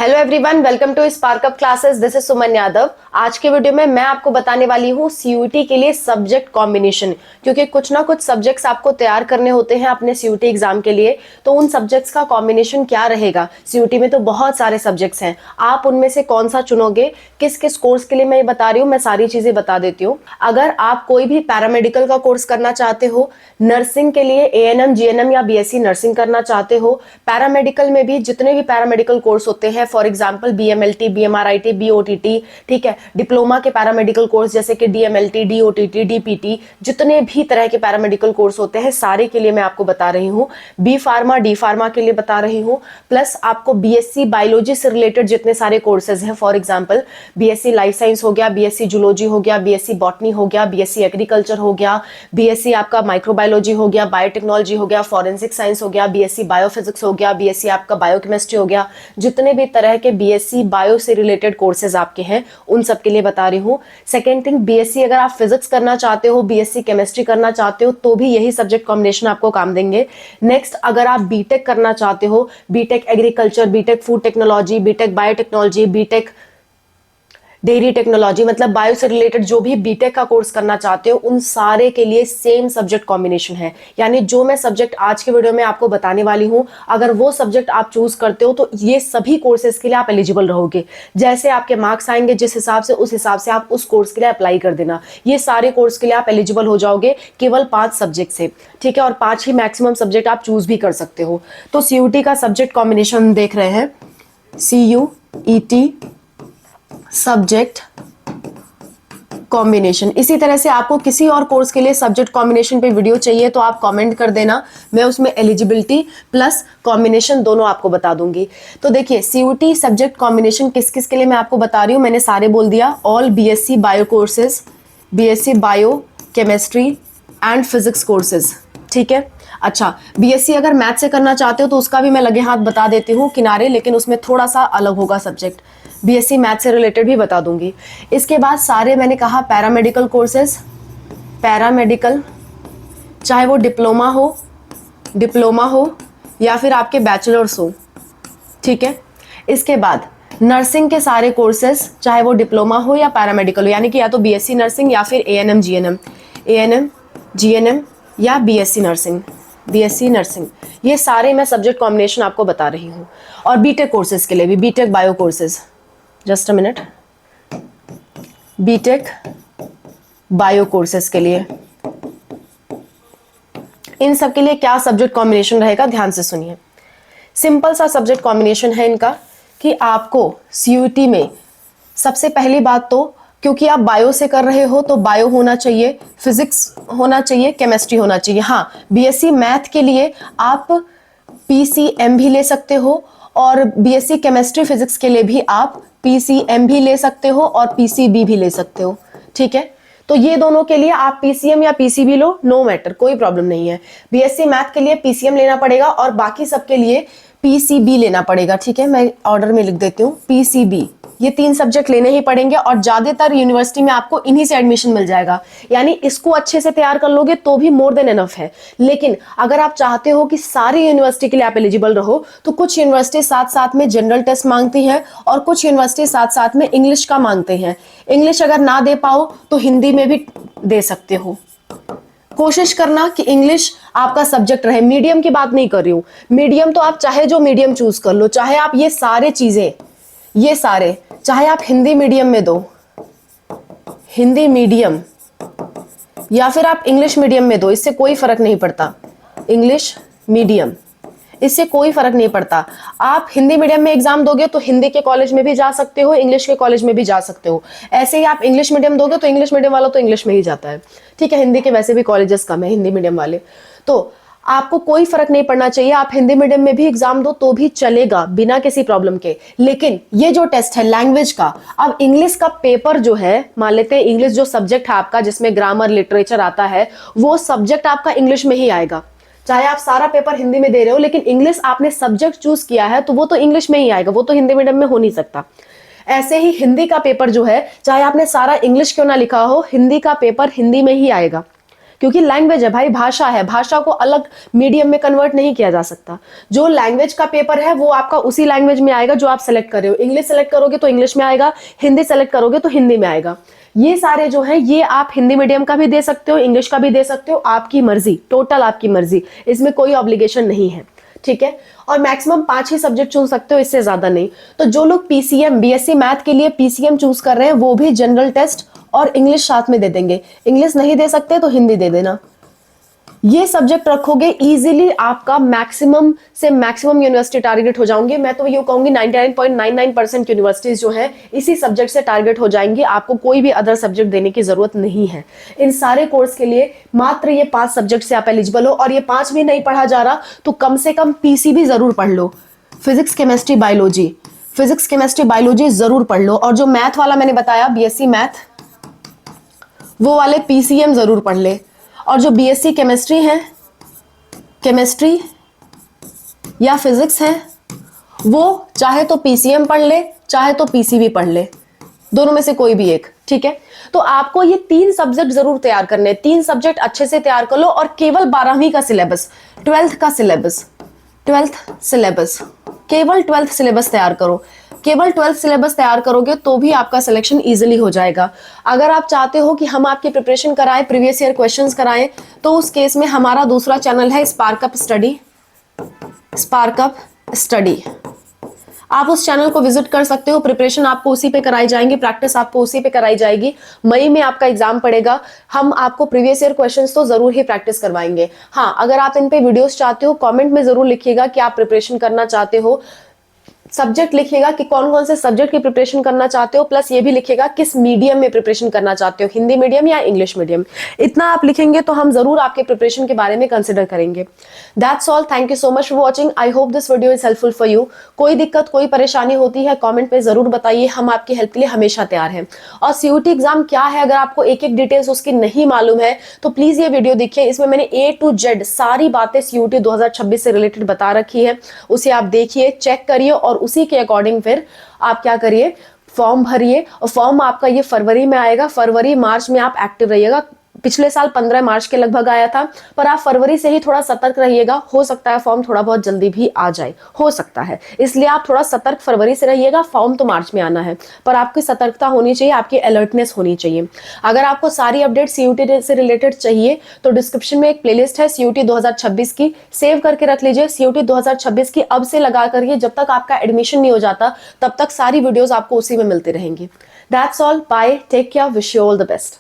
Hello everyone, welcome to Spark Up classes. This is Suman Yadav. आज के video में मैं आपको बताने वाली हूँ सीयूटी के लिए सब्जेक्ट कॉम्बिनेशन, क्योंकि कुछ ना कुछ सब्जेक्ट्स आपको तैयार करने होते हैं अपने सीयूटी एग्जाम के लिए। तो उन सब्जेक्ट्स का कॉम्बिनेशन क्या रहेगा। सीयूटी में तो बहुत सारे सब्जेक्ट्स हैं, आप उनमें से कौन सा चुनोगे, किस किस कोर्स के लिए मैं ये बता रही हूँ, मैं सारी चीजें बता देती हूँ। अगर आप कोई भी पैरामेडिकल का कोर्स करना चाहते हो, नर्सिंग के लिए एएनएम जीएनएम या बीएससी नर्सिंग करना चाहते हो, पैरामेडिकल में भी जितने भी पैरामेडिकल कोर्स होते हैं, फॉर एग्जांपल बीएमएलटी, बीएमआरआईटी, बीओटीटी, ठीक है, डिप्लोमा के पैरामेडिकल कोर्स जैसे कि डीएमएलटी, डीओटीटी, डीपीटी, जितने भी तरह के पैरामेडिकल कोर्स होते हैं सारे के लिए मैं आपको बता रही हूँ। बी फार्मा, डी फार्मा के लिए बता रही हूँ, प्लस आपको बीएससी बायोलॉजी से रिलेटेड जितने सारे कोर्सेज हैं, for example BSc life science हो गया, बीएससी जूलॉजी हो गया, बीएससी बॉटनी हो गया, बीएससी एग्रीकल्चर हो गया, बीएससी आपका माइक्रोबायोलॉजी हो गया, बायोटेक्नोलॉजी हो गया, फॉरेंसिक साइंस हो गया, बीएससी बायोफिजिक्स हो गया, बीएससी आपका बायोकेमिस्ट्री हो गया, जितने भी तरह के बीएससी बायो से रिलेटेड कोर्सेज आपके हैं उन सब के लिए बता रही हूँ। सेकेंड थिंग, बीएससी अगर आप फिजिक्स करना चाहते हो, बीएससी केमिस्ट्री करना चाहते हो, तो भी यही सब्जेक्ट कॉम्बिनेशन आपको काम देंगे। नेक्स्ट, अगर आप बीटेक करना चाहते हो, B Tech agriculture, B Tech food technology, B Tech biotechnology, B Tech dairy technology, मतलब बायो से रिलेटेड जो भी बीटेक का कोर्स करना चाहते हो, उन सारे के लिए सेम सब्जेक्ट कॉम्बिनेशन है। यानी जो मैं सब्जेक्ट आज के वीडियो में आपको बताने वाली हूं, अगर वो सब्जेक्ट आप चूज करते हो तो ये सभी कोर्सेज के लिए आप एलिजिबल रहोगे। जैसे आपके मार्क्स आएंगे जिस हिसाब से, उस हिसाब से आप उस कोर्स के लिए अप्लाई कर देना। ये सारे कोर्स के लिए आप एलिजिबल हो जाओगे केवल 5 सब्जेक्ट से, ठीक है, और 5 ही मैक्सिमम सब्जेक्ट आप चूज भी कर सकते हो। तो सीयूटी का सब्जेक्ट कॉम्बिनेशन देख रहे हैं, सीयूईटी सब्जेक्ट कॉम्बिनेशन। इसी तरह से आपको किसी और कोर्स के लिए सब्जेक्ट कॉम्बिनेशन पे वीडियो चाहिए तो आप कमेंट कर देना, मैं उसमें एलिजिबिलिटी प्लस कॉम्बिनेशन दोनों आपको बता दूंगी। तो देखिए, सीयूटी सब्जेक्ट कॉम्बिनेशन किस किस के लिए मैं आपको बता रही हूँ, मैंने सारे बोल दिया। All BSc bio courses, BSc bio chemistry and physics courses, ठीक है। अच्छा, बीएससी अगर मैथ से करना चाहते हो तो उसका भी मैं लगे हाथ बता देती हूँ किनारे, लेकिन उसमें थोड़ा सा अलग होगा सब्जेक्ट, बीएससी मैथ से रिलेटेड भी बता दूंगी। इसके बाद सारे मैंने कहा पैरामेडिकल कोर्सेज, पैरामेडिकल चाहे वो डिप्लोमा हो या फिर आपके बैचलर्स हो, ठीक है। इसके बाद नर्सिंग के सारे कोर्सेज, चाहे वो डिप्लोमा हो या पैरामेडिकल हो, यानी कि या तो बीएससी नर्सिंग या फिर एएनएम जीएनएम या बीएससी नर्सिंग, ये सारे मैं सब्जेक्ट कॉम्बिनेशन आपको बता रही हूँ। और बीटेक कोर्सेज के लिए भी, B Tech bio courses, just a minute, B Tech bio courses के लिए, इन सब के लिए क्या सब्जेक्ट कॉम्बिनेशन रहेगा, ध्यान से सुनिए। सिंपल सा सब्जेक्ट कॉम्बिनेशन है इनका कि आपको सीयूटी में सबसे पहली बात तो, क्योंकि आप बायो से कर रहे हो तो बायो होना चाहिए, फिजिक्स होना चाहिए, केमिस्ट्री होना चाहिए। हाँ, बीएससी मैथ के लिए आप पीसीएम भी ले सकते हो और बीएससी केमिस्ट्री फिजिक्स के लिए भी आप पीसीएम भी ले सकते हो और पीसीबी भी ले सकते हो, ठीक है। तो ये दोनों के लिए आप पीसीएम या पीसीबी लो, नो मैटर, कोई प्रॉब्लम नहीं है। बीएससी मैथ के लिए पीसीएम लेना पड़ेगा और बाकी सबके लिए पीसीबी लेना पड़ेगा, ठीक है। मैं ऑर्डर में लिख देती हूँ, पीसीबी, ये 3 सब्जेक्ट लेने ही पड़ेंगे और ज्यादातर यूनिवर्सिटी में आपको इन्हीं से एडमिशन मिल जाएगा। यानी इसको अच्छे से तैयार कर लोगे तो भी मोर देन एनफ है। लेकिन अगर आप चाहते हो कि सारी यूनिवर्सिटी के लिए आप एलिजिबल रहो, तो कुछ यूनिवर्सिटी साथ साथ में जनरल टेस्ट मांगती है और कुछ यूनिवर्सिटी साथ साथ में इंग्लिश का मांगते हैं। इंग्लिश अगर ना दे पाओ तो हिंदी में भी दे सकते हो। कोशिश करना कि इंग्लिश आपका सब्जेक्ट रहे। मीडियम की बात नहीं कर रही हूं, मीडियम तो आप चाहे जो मीडियम चूज कर लो, चाहे आप ये सारे चीजें, ये सारे, चाहे आप हिंदी मीडियम में दो, हिंदी मीडियम, या फिर आप इंग्लिश मीडियम में दो, इससे कोई फर्क नहीं पड़ता। इंग्लिश मीडियम, इससे कोई फर्क नहीं पड़ता। आप हिंदी मीडियम में एग्जाम दोगे तो हिंदी के कॉलेज में भी जा सकते हो, इंग्लिश के कॉलेज में भी जा सकते हो। ऐसे ही आप इंग्लिश मीडियम दोगे तो इंग्लिश मीडियम वाला तो इंग्लिश में ही जाता है, ठीक है। हिंदी के वैसे भी कॉलेजेस कम है हिंदी मीडियम वाले, तो आपको कोई फर्क नहीं पड़ना चाहिए। आप हिंदी मीडियम में भी एग्जाम दो तो भी चलेगा बिना किसी प्रॉब्लम के। लेकिन ये जो टेस्ट है लैंग्वेज का, अब इंग्लिश का पेपर जो है, मान लेते हैं इंग्लिश जो सब्जेक्ट है आपका, जिसमें ग्रामर लिटरेचर आता है, वो सब्जेक्ट आपका इंग्लिश में ही आएगा। चाहे आप सारा पेपर हिंदी में दे रहे हो, लेकिन इंग्लिश आपने सब्जेक्ट चूज किया है तो वो तो इंग्लिश में ही आएगा, वो तो हिंदी मीडियम में हो नहीं सकता। ऐसे ही हिंदी का पेपर जो है, चाहे आपने सारा इंग्लिश क्यों ना लिखा हो, हिंदी का पेपर हिंदी में ही आएगा, क्योंकि लैंग्वेज है भाई, भाषा है, भाषा को अलग मीडियम में कन्वर्ट नहीं किया जा सकता। जो लैंग्वेज का पेपर है वो आपका उसी लैंग्वेज में आएगा जो आप सेलेक्ट कर रहे हो। इंग्लिश सेलेक्ट करोगे तो इंग्लिश में आएगा, हिंदी सेलेक्ट करोगे तो हिंदी में आएगा। ये सारे जो है ये आप हिंदी मीडियम का भी दे सकते हो, इंग्लिश का भी दे सकते हो, आपकी मर्जी, टोटल आपकी मर्जी, इसमें कोई ऑब्लिगेशन नहीं है, ठीक है। और मैक्सिमम 5 ही सब्जेक्ट चुन सकते हो, इससे ज्यादा नहीं। तो जो लोग पीसीएम बीएससी मैथ के लिए पीसीएम चूज कर रहे हैं वो भी जनरल टेस्ट और इंग्लिश साथ में दे देंगे। इंग्लिश नहीं दे सकते तो हिंदी दे देना। ये सब्जेक्ट रखोगे इजीली आपका मैक्सिमम से मैक्सिमम यूनिवर्सिटी टारगेट हो जाओगे। मैं तो ये कहूंगी 99.99% यूनिवर्सिटीज जो है इसी सब्जेक्ट से टारगेट हो जाएंगी। आपको कोई भी अदर सब्जेक्ट देने की जरूरत नहीं है। इन सारे कोर्स के लिए मात्र ये 5 सब्जेक्ट से आप एलिजिबल हो। और ये 5 भी नहीं पढ़ा जा रहा तो कम से कम पीसीबी जरूर पढ़ लो, physics chemistry biology, physics chemistry biology जरूर पढ़ लो। और जो मैथ वाला मैंने बताया बीएससी मैथ, वो वाले पीसीएम जरूर पढ़ ले। और जो बीएससी केमिस्ट्री है, केमिस्ट्री या फिजिक्स है, वो चाहे तो पीसीएम पढ़ ले चाहे तो पीसीबी पढ़ ले, दोनों में से कोई भी एक, ठीक है। तो आपको ये 3 सब्जेक्ट जरूर तैयार करने, 3 सब्जेक्ट अच्छे से तैयार कर लो। और केवल 12वीं का सिलेबस, 12th का सिलेबस, 12th सिलेबस, केवल 12th सिलेबस तैयार करो। केवल 12th सिलेबस तैयार करोगे तो भी आपका सिलेक्शन इजीली हो जाएगा। अगर आप चाहते हो कि हम आपकी प्रिपरेशन कराएं, प्रीवियस ईयर क्वेश्चंस कराएं, तो उस केस में हमारा दूसरा चैनल है स्पार्कअप स्टडी, स्पार्कअप स्टडी। आप उस चैनल को विजिट कर सकते हो। प्रिपरेशन आपको उसी पे कराई जाएंगी, प्रैक्टिस आपको उसी पे कराई जाएगी। मई में आपका एग्जाम पड़ेगा, हम आपको प्रीवियस ईयर क्वेश्चंस तो जरूर ही प्रैक्टिस करवाएंगे। हाँ, अगर आप इन पे वीडियोस चाहते हो, कमेंट में जरूर लिखिएगा कि आप प्रिपरेशन करना चाहते हो। सब्जेक्ट लिखिएगा कि कौन कौन से सब्जेक्ट की प्रिपरेशन करना चाहते हो, प्लस ये भी लिखिएगा किस मीडियम में प्रिपरेशन करना चाहते हो, हिंदी मीडियम या इंग्लिश मीडियम। इतना आप लिखेंगे तो हम जरूर आपके प्रिपरेशन के बारे में कंसिडर करेंगे। That's all, thank you so much for watching. I hope this video is helpful for you. कोई दिक्कत, कोई परेशानी होती है कॉमेंट में जरूर बताइए, हम आपकी हेल्प के लिए हमेशा तैयार हैं। और सीयूटी एग्जाम क्या है, अगर आपको एक एक डिटेल्स उसकी नहीं मालूम है तो प्लीज ये वीडियो देखिए। इसमें मैंने A to Z सारी बातें सीयूटी 2026 से रिलेटेड बता रखी है। उसे आप देखिए, चेक करिए और उसी के अकॉर्डिंग फिर आप क्या करिए, फॉर्म भरिए। और फॉर्म आपका ये फरवरी में आएगा, फरवरी मार्च में आप एक्टिव रहिएगा। पिछले साल 15 मार्च के लगभग आया था, पर आप फरवरी से ही थोड़ा सतर्क रहिएगा। हो सकता है फॉर्म थोड़ा बहुत जल्दी भी आ जाए, हो सकता है, इसलिए आप थोड़ा सतर्क फरवरी से रहिएगा। फॉर्म तो मार्च में आना है, पर आपकी सतर्कता होनी चाहिए, आपकी अलर्टनेस होनी चाहिए। अगर आपको सारी अपडेट सीयूटी से रिलेटेड चाहिए तो डिस्क्रिप्शन में एक प्लेलिस्ट है सीयूटी 2026 की, सेव करके रख लीजिए। सीयूटी 2026 की अब से लगा करिए, जब तक आपका एडमिशन नहीं हो जाता तब तक सारी वीडियोज आपको उसी में मिलती रहेंगी। That's all, bye, take care, wish you all the best.